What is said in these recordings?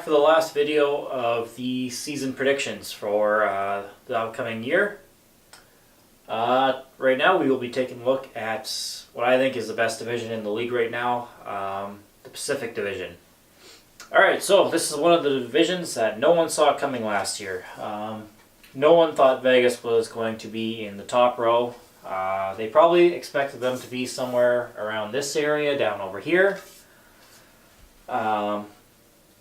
for the last video of the season predictions for the upcoming year. Right now we will be taking a look at what I think is the best division in the league right now, the Pacific Division. Alright, so this is one of the divisions that no one saw coming last year. No one thought Vegas was going to be in the top row. They probably expected them to be somewhere around this area, down over here.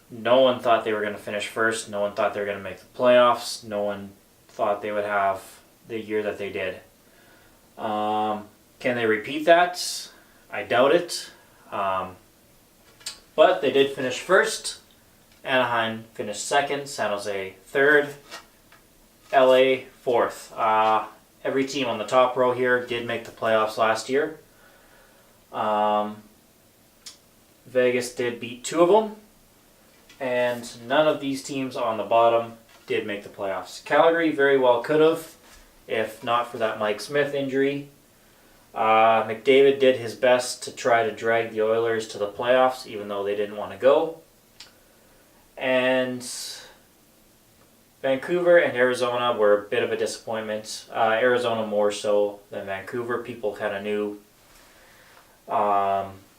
No one thought they were going to finish first. No one thought they were going to make the playoffs. No one thought they would have the year that they did. Can they repeat that? I doubt it. But they did finish first. Anaheim finished second. San Jose third. LA fourth. Every team on the top row here did make the playoffs last year. Vegas did beat two of them. And none of these teams on the bottom did make the playoffs. Calgary very well could have, if not for that Mike Smith injury. McDavid did his best to try to drag the Oilers to the playoffs, even though they didn't want to go. And Vancouver and Arizona were a bit of a disappointment. Arizona more so than Vancouver. People kind of knew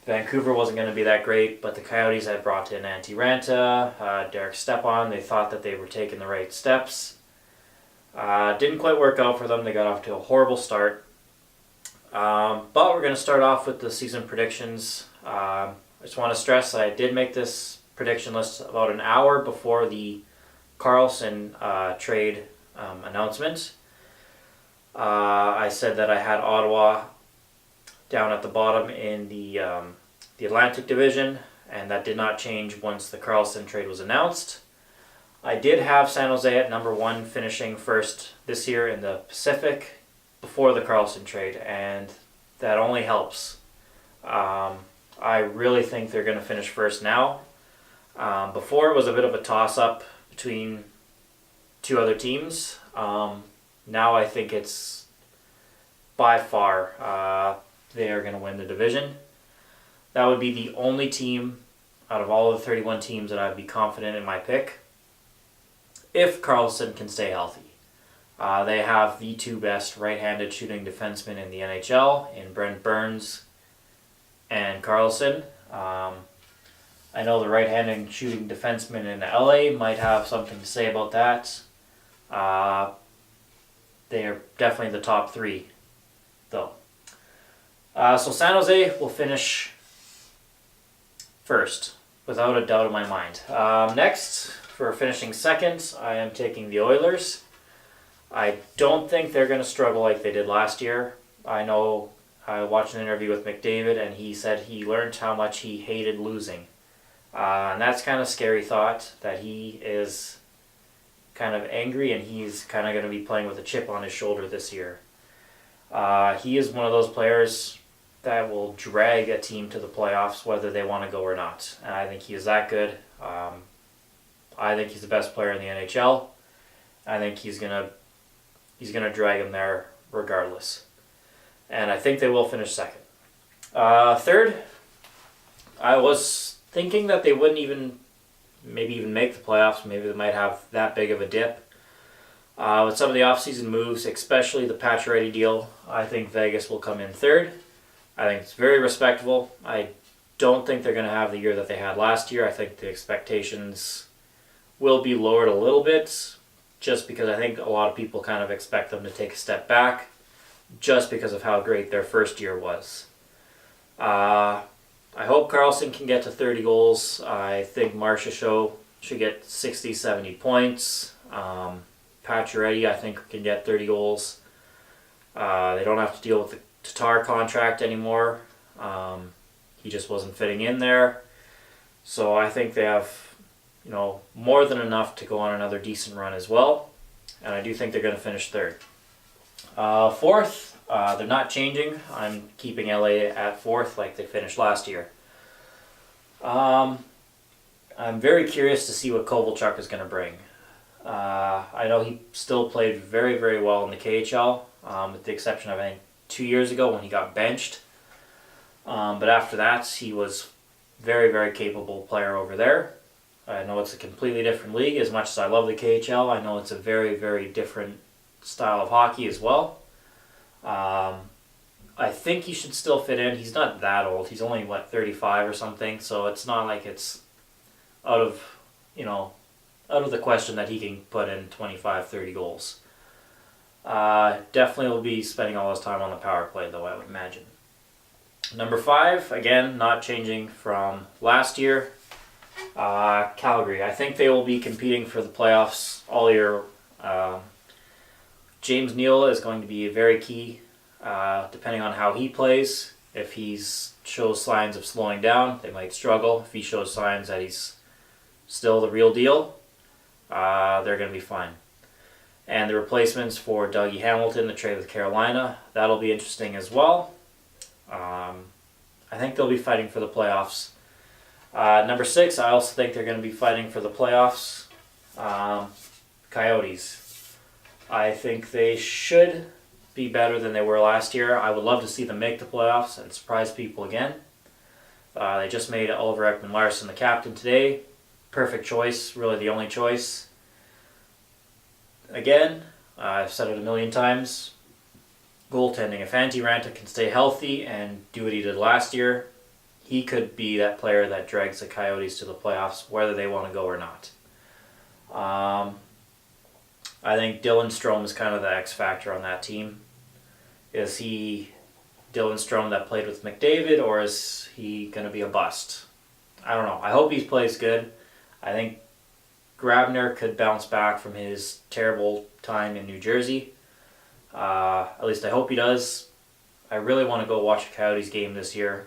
Vancouver wasn't going to be that great, but the Coyotes had brought in Antti Ranta, Derek Stepan. They thought that they were taking the right steps. Didn't quite work out for them. They got off to a horrible start. But we're going to start off with the season predictions. I just want to stress that I did make this prediction list about an hour before the Carlson trade announcement. I said that I had Ottawa down at the bottom in the Atlantic Division, and that did not change once the Carlson trade was announced. I did have San Jose at number one, finishing first this year in the Pacific before the Carlson trade, and that only helps. I really think they're going to finish first now. Before it was a bit of a toss-up between two other teams. Now I think it's by far they are going to win the division. That would be the only team out of all of the 31 teams that I'd be confident in my pick if Karlsson can stay healthy. They have the two best right-handed shooting defensemen in the NHL in Brent Burns and Karlsson. I know the right-handed shooting defenseman in LA might have something to say about that. They are definitely the top three, though. So San Jose will finish first, without a doubt in my mind. Next, for finishing second, I am taking the Oilers. I don't think they're going to struggle like they did last year. I know I watched an interview with McDavid, and he said he learned how much he hated losing. And that's kind of a scary thought, that he is kind of angry and he's kind of going to be playing with a chip on his shoulder this year. He is one of those players that will drag a team to the playoffs whether they want to go or not. And I think he is that good. I think he's the best player in the NHL. I think he's gonna drag him there regardless. And I think they will finish second. Third, I was thinking that they wouldn't even make the playoffs. Maybe they might have that big of a dip. With some of the offseason moves, especially the Pacioretty deal, I think Vegas will come in third. I think it's very respectable. I don't think they're going to have the year that they had last year. I think the expectations will be lowered a little bit, just because I think a lot of people kind of expect them to take a step back just because of how great their first year was. I hope Karlsson can get to 30 goals. I think Marchessault should get 60, 70 points. Pacioretty, I think, can get 30 goals. They don't have to deal with the Tatar contract anymore. He just wasn't fitting in there. So I think they have, more than enough to go on another decent run as well. And I do think they're going to finish third. Fourth, they're not changing. I'm keeping LA at fourth like they finished last year. I'm very curious to see what Kovalchuk is going to bring. I know he still played very, very well in the KHL, with the exception of, I think, 2 years ago when he got benched. But after that, he was very, very capable player over there. I know it's a completely different league. As much as I love the KHL, I know it's a very, very different style of hockey as well. I think he should still fit in. He's not that old. He's only, 35 or something, so it's not like it's out of the question that he can put in 25, 30 goals. Definitely will be spending all his time on the power play, though, I would imagine. Number 5, again, not changing from last year. Calgary. I think they will be competing for the playoffs all year. James Neal is going to be very key, depending on how he plays. If he shows signs of slowing down, they might struggle. If he shows signs that he's still the real deal, they're going to be fine. And the replacements for Dougie Hamilton, the trade with Carolina, that'll be interesting as well. I think they'll be fighting for the playoffs. Number 6, I also think they're going to be fighting for the playoffs. Coyotes. I think they should be better than they were last year. I would love to see them make the playoffs and surprise people again. They just made Oliver Ekman-Larsson the captain today. Perfect choice, really the only choice. Again, I've said it a million times, goaltending. If Antti Ranta can stay healthy and do what he did last year, he could be that player that drags the Coyotes to the playoffs, whether they want to go or not. I think Dylan Strome is kind of the X factor on that team. Is he Dylan Strome that played with McDavid, or is he going to be a bust? I don't know. I hope he plays good. I think Grabner could bounce back from his terrible time in New Jersey. At least I hope he does. I really want to go watch a Coyotes game this year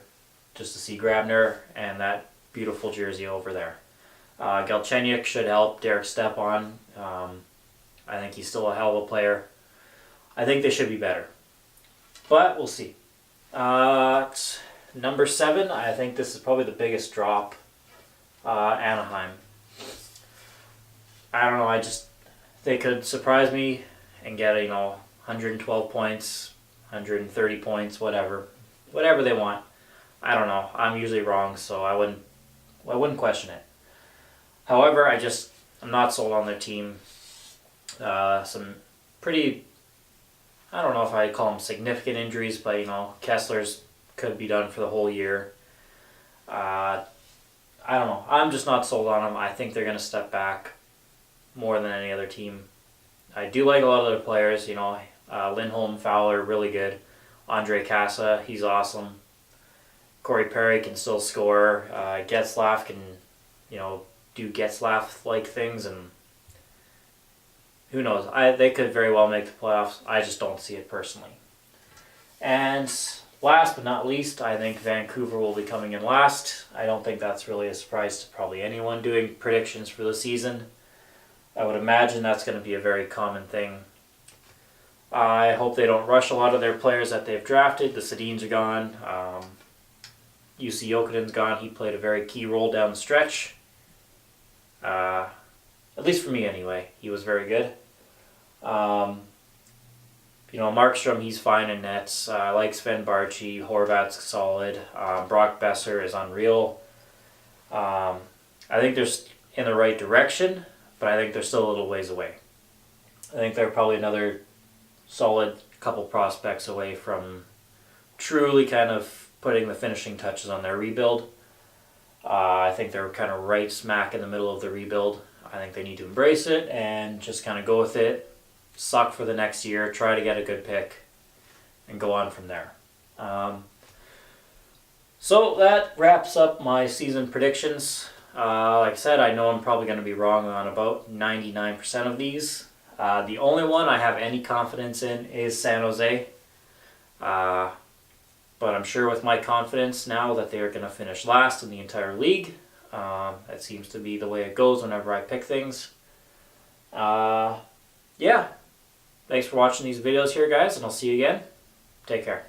just to see Grabner and that beautiful jersey over there. Galchenyuk should help Derek Stepan. I think he's still a hell of a player. I think they should be better. But we'll see. Number 7, I think this is probably the biggest drop. Anaheim. I don't know, they could surprise me and get 112 points, 130 points, whatever they want. I don't know. I'm usually wrong, so I wouldn't question it. However, I'm not sold on their team. Some pretty, I don't know if I'd call them significant injuries, but Kessler's could be done for the whole year. I don't know. I'm just not sold on them. I think they're going to step back more than any other team. I do like a lot of their players. Lindholm, Fowler, really good. Andre Casa, he's awesome. Corey Perry can still score. Getzlaf can, do Getzlaf-like things, and who knows? They could very well make the playoffs. I just don't see it personally. And last but not least, I think Vancouver will be coming in last. I don't think that's really a surprise to probably anyone doing predictions for the season. I would imagine that's going to be a very common thing. I hope they don't rush a lot of their players that they've drafted. The Sedins are gone. UC Jokinen's gone. He played a very key role down the stretch. At least for me anyway. He was very good. Markstrom, he's fine in nets. I like Sven Barchi. Horvat's solid. Brock Besser is unreal. I think they're in the right direction, but I think they're still a little ways away. I think they're probably another solid couple prospects away from truly kind of putting the finishing touches on their rebuild. I think they're kind of right smack in the middle of the rebuild. I think they need to embrace it and just kind of go with it, suck for the next year, try to get a good pick, and go on from there. So that wraps up my season predictions. Like I said, I know I'm probably going to be wrong on about 99% of these. The only one I have any confidence in is San Jose. But I'm sure with my confidence now that they're going to finish last in the entire league. That seems to be the way it goes whenever I pick things. Yeah. Thanks for watching these videos here, guys, and I'll see you again. Take care.